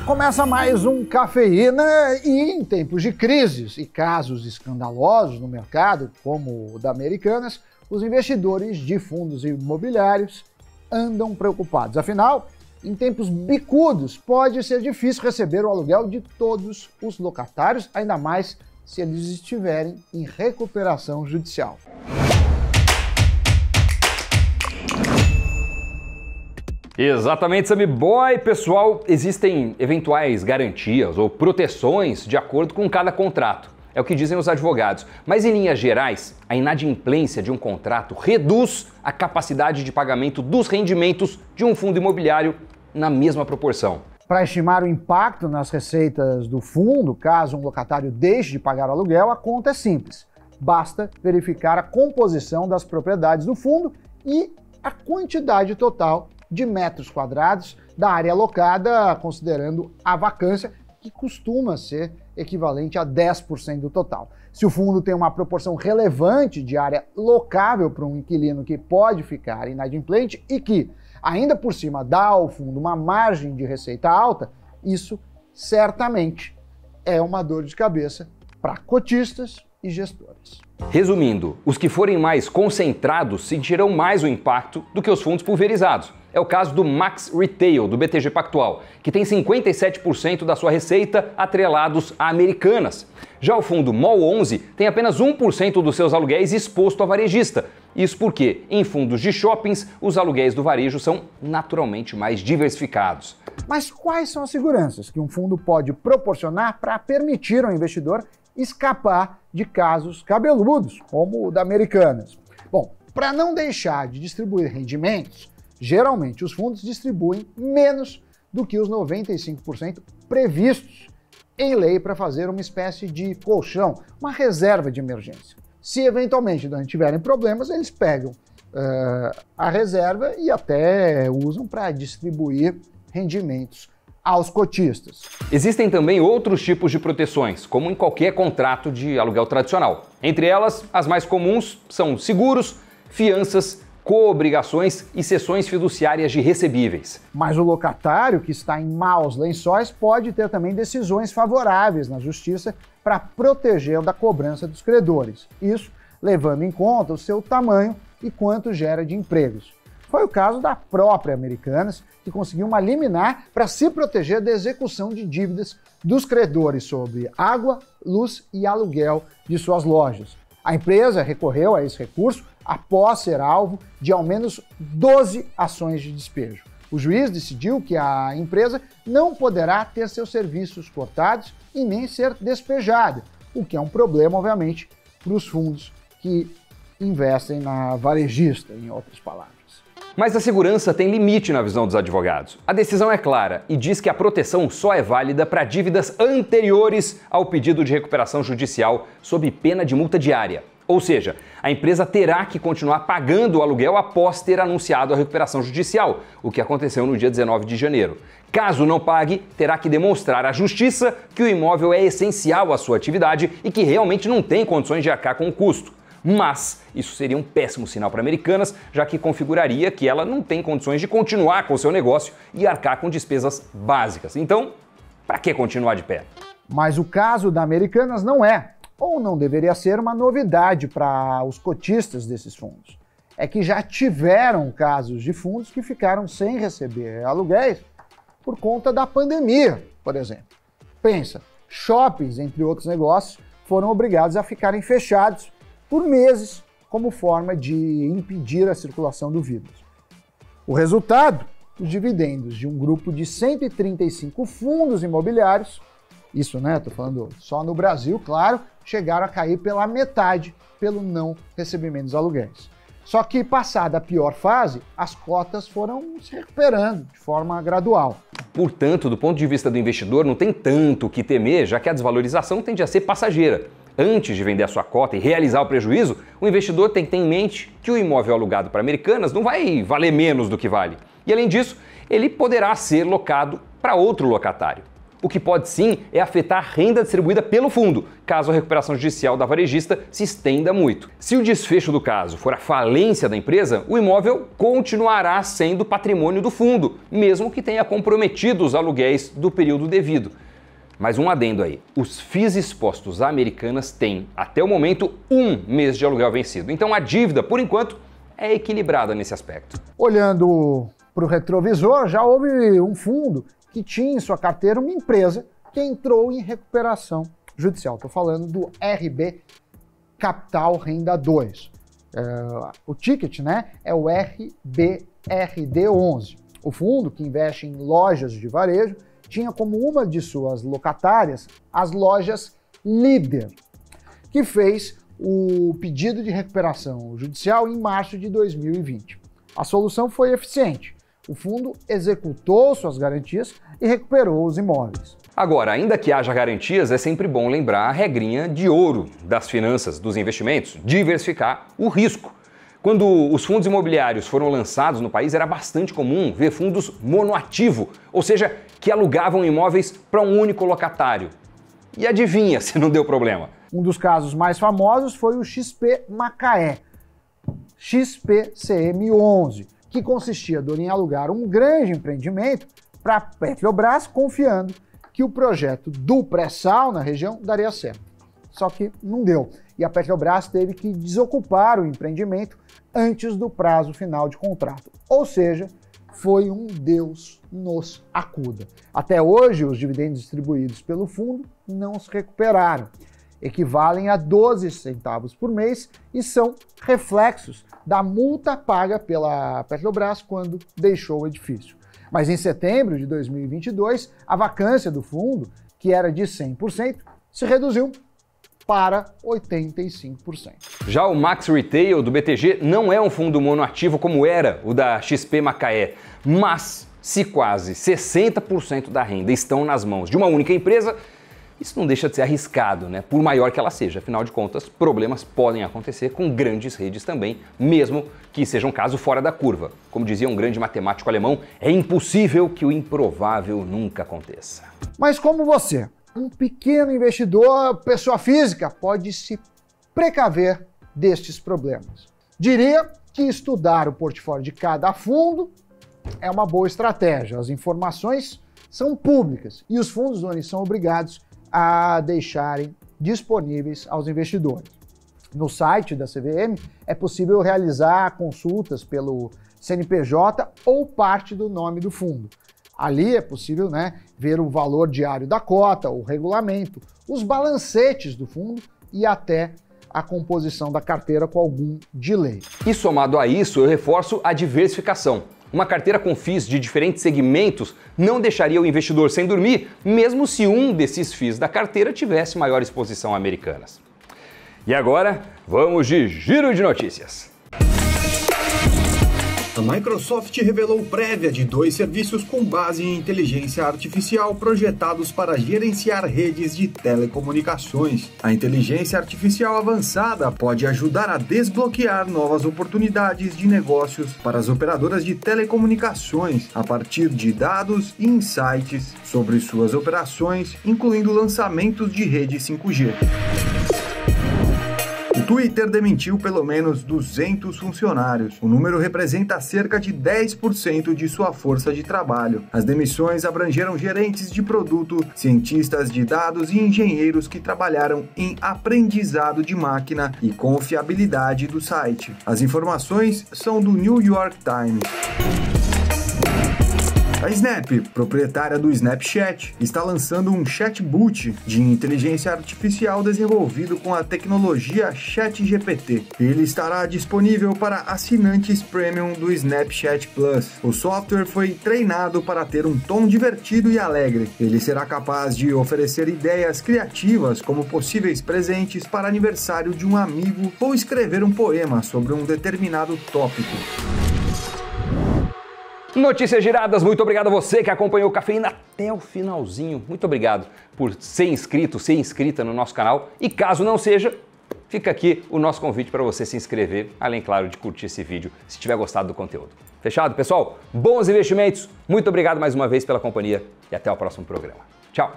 Começa mais um Cafeína e em tempos de crises e casos escandalosos no mercado, como o da Americanas, os investidores de fundos imobiliários andam preocupados. Afinal, em tempos bicudos, pode ser difícil receber o aluguel de todos os locatários, ainda mais se eles estiverem em recuperação judicial. Exatamente, Sammy Boy. Pessoal, existem eventuais garantias ou proteções de acordo com cada contrato. É o que dizem os advogados. Mas, em linhas gerais, a inadimplência de um contrato reduz a capacidade de pagamento dos rendimentos de um fundo imobiliário na mesma proporção. Para estimar o impacto nas receitas do fundo, caso um locatário deixe de pagar o aluguel, a conta é simples. Basta verificar a composição das propriedades do fundo e a quantidade total de metros quadrados da área alocada, considerando a vacância, que costuma ser equivalente a 10% do total. Se o fundo tem uma proporção relevante de área locável para um inquilino que pode ficar inadimplente e que, ainda por cima, dá ao fundo uma margem de receita alta, isso certamente é uma dor de cabeça para cotistas e gestores. Resumindo, os que forem mais concentrados sentirão mais o impacto do que os fundos pulverizados. É o caso do Max Retail, do BTG Pactual, que tem 57% da sua receita atrelados a Americanas. Já o fundo MOL 11 tem apenas 1% dos seus aluguéis exposto a varejista. Isso porque, em fundos de shoppings, os aluguéis do varejo são naturalmente mais diversificados. Mas quais são as seguranças que um fundo pode proporcionar para permitir ao investidor escapar de casos cabeludos, como o da Americanas? Bom, para não deixar de distribuir rendimentos, geralmente os fundos distribuem menos do que os 95% previstos em lei para fazer uma espécie de colchão, uma reserva de emergência. Se eventualmente não tiverem problemas, eles pegam a reserva e até usam para distribuir rendimentos aos cotistas. Existem também outros tipos de proteções, como em qualquer contrato de aluguel tradicional. Entre elas, as mais comuns são seguros, fianças, coobrigações e cessões fiduciárias de recebíveis. Mas o locatário que está em maus lençóis pode ter também decisões favoráveis na justiça para protegê-lo da cobrança dos credores. Isso levando em conta o seu tamanho e quanto gera de empregos. Foi o caso da própria Americanas, que conseguiu uma liminar para se proteger da execução de dívidas dos credores sobre água, luz e aluguel de suas lojas. A empresa recorreu a esse recurso após ser alvo de ao menos 12 ações de despejo. O juiz decidiu que a empresa não poderá ter seus serviços cortados e nem ser despejada, o que é um problema, obviamente, para os fundos que investem na varejista, em outras palavras. Mas a segurança tem limite na visão dos advogados. A decisão é clara e diz que a proteção só é válida para dívidas anteriores ao pedido de recuperação judicial sob pena de multa diária. Ou seja, a empresa terá que continuar pagando o aluguel após ter anunciado a recuperação judicial, o que aconteceu no dia 19 de janeiro. Caso não pague, terá que demonstrar à justiça que o imóvel é essencial à sua atividade e que realmente não tem condições de arcar com o custo. Mas isso seria um péssimo sinal para Americanas, já que configuraria que ela não tem condições de continuar com o seu negócio e arcar com despesas básicas. Então, para que continuar de pé? Mas o caso da Americanas não é, ou não deveria ser, uma novidade para os cotistas desses fundos. É que já tiveram casos de fundos que ficaram sem receber aluguéis por conta da pandemia, por exemplo. Pensa, shoppings, entre outros negócios, foram obrigados a ficarem fechados por meses como forma de impedir a circulação do vírus. O resultado? Os dividendos de um grupo de 135 fundos imobiliários, isso, né, tô falando só no Brasil, claro, chegaram a cair pela metade pelo não recebimento dos aluguéis. Só que, passada a pior fase, as cotas foram se recuperando de forma gradual. Portanto, do ponto de vista do investidor, não tem tanto o que temer, já que a desvalorização tende a ser passageira. Antes de vender a sua cota e realizar o prejuízo, o investidor tem que ter em mente que o imóvel alugado para Americanas não vai valer menos do que vale. E, além disso, ele poderá ser locado para outro locatário. O que pode sim é afetar a renda distribuída pelo fundo, caso a recuperação judicial da varejista se estenda muito. Se o desfecho do caso for a falência da empresa, o imóvel continuará sendo patrimônio do fundo, mesmo que tenha comprometido os aluguéis do período devido. Mas um adendo aí, os FIIs expostos a Americanas têm, até o momento, 1 mês de aluguel vencido. Então a dívida, por enquanto, é equilibrada nesse aspecto. Olhando para o retrovisor, já houve um fundo que tinha em sua carteira uma empresa que entrou em recuperação judicial. Estou falando do RB Capital Renda 2. O ticket, né, é o RBRD11. O fundo, que investe em lojas de varejo, tinha como uma de suas locatárias as lojas Líder, que fez o pedido de recuperação judicial em março de 2020. A solução foi eficiente. O fundo executou suas garantias e recuperou os imóveis. Agora, ainda que haja garantias, é sempre bom lembrar a regrinha de ouro das finanças, dos investimentos, diversificar o risco. Quando os fundos imobiliários foram lançados no país, era bastante comum ver fundos monoativo, ou seja, que alugavam imóveis para um único locatário. E adivinha se não deu problema? Um dos casos mais famosos foi o XP Macaé, XPCM11, que consistia em alugar um grande empreendimento para a Petrobras, confiando que o projeto do pré-sal na região daria certo. Só que não deu, e a Petrobras teve que desocupar o empreendimento antes do prazo final de contrato. Ou seja, foi um Deus nos acuda. Até hoje, os dividendos distribuídos pelo fundo não se recuperaram. Equivalem a 12 centavos por mês e são reflexos da multa paga pela Petrobras quando deixou o edifício. Mas em setembro de 2022, a vacância do fundo, que era de 100%, se reduziu para 85%. Já o Max Retail do BTG não é um fundo monoativo como era o da XP Macaé, mas se quase 60% da renda estão nas mãos de uma única empresa, isso não deixa de ser arriscado, né? Por maior que ela seja. Afinal de contas, problemas podem acontecer com grandes redes também, mesmo que seja um caso fora da curva. Como dizia um grande matemático alemão, é impossível que o improvável nunca aconteça. Mas como você, um pequeno investidor, pessoa física, pode se precaver destes problemas? Diria que estudar o portfólio de cada fundo é uma boa estratégia. As informações são públicas e os fundos são obrigados a deixarem disponíveis aos investidores. No site da CVM é possível realizar consultas pelo CNPJ ou parte do nome do fundo. Ali é possível, ver o valor diário da cota, o regulamento, os balancetes do fundo e até a composição da carteira com algum delay. E somado a isso, eu reforço a diversificação. Uma carteira com FIIs de diferentes segmentos não deixaria o investidor sem dormir, mesmo se um desses FIIs da carteira tivesse maior exposição a Americanas. E agora, vamos de giro de notícias. A Microsoft revelou prévia de 2 serviços com base em inteligência artificial projetados para gerenciar redes de telecomunicações. A inteligência artificial avançada pode ajudar a desbloquear novas oportunidades de negócios para as operadoras de telecomunicações a partir de dados e insights sobre suas operações, incluindo lançamentos de rede 5G. O Twitter demitiu pelo menos 200 funcionários. O número representa cerca de 10% de sua força de trabalho. As demissões abrangeram gerentes de produto, cientistas de dados e engenheiros que trabalharam em aprendizado de máquina e confiabilidade do site. As informações são do New York Times. A Snap, proprietária do Snapchat, está lançando um chatbot de inteligência artificial desenvolvido com a tecnologia ChatGPT. Ele estará disponível para assinantes premium do Snapchat Plus. O software foi treinado para ter um tom divertido e alegre. Ele será capaz de oferecer ideias criativas como possíveis presentes para aniversário de um amigo ou escrever um poema sobre um determinado tópico. Notícias giradas, muito obrigado a você que acompanhou o Cafeína até o finalzinho. Muito obrigado por ser inscrito, ser inscrita no nosso canal. E caso não seja, fica aqui o nosso convite para você se inscrever, além, claro, de curtir esse vídeo, se tiver gostado do conteúdo. Fechado, pessoal? Bons investimentos, muito obrigado mais uma vez pela companhia e até o próximo programa. Tchau!